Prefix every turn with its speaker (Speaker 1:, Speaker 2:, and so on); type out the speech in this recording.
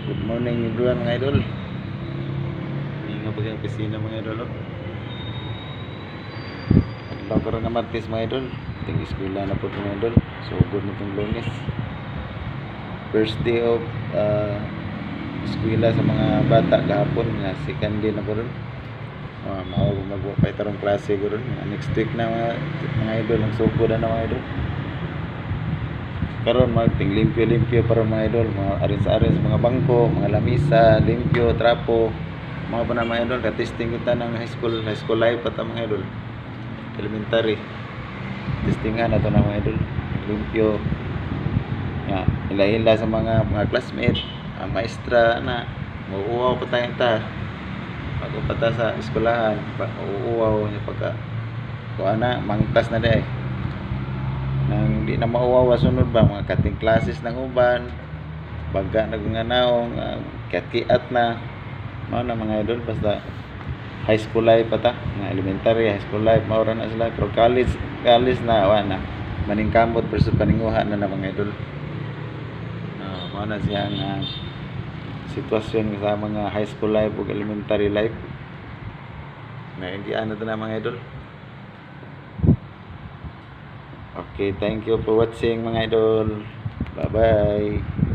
Speaker 1: Good morning everyone mga idol. Hindi nga pag ang pisina mga idol. Adlaw karon nga Martes mga idol. Ting eskwela na po mga idol. So good nitong Lunes. First day of eskwela sa mga bata gahapon nga second day na po ron. Mao magwa tarong klase ko ron. Next week na mga idol ang sugod na mga idol. Karon magting limpyo-limpyo para mga idol, mga arins-arins, mga bangko, mga lamisa, limpyo, trapo. Mga pa na mga idol, ka-testing ko ng high school life at mga idol. Elementary. Testingan na to na mga idol. Limpyo. Ya, ila-ila sa mga classmate, maestra na. Uuwaw pa tayo ta. Bago pa ta sa eskwelahan, uuwaw niya pagka kuana, mangtas na day. Nang di na mauwawa sunod ba mga cutting classes ng uban baga nagnganaong kiat-kiat na mao na mga idol basta high school life pa ta nga elementary high school life mao ra na sila pero college na na maningkamot versus paninguha na mga idol mao na siyang sitwasyon sa mga high school life ug elementary life na hindi ano to na mga idol. Okay, thank you for watching mga idol. Bye-bye.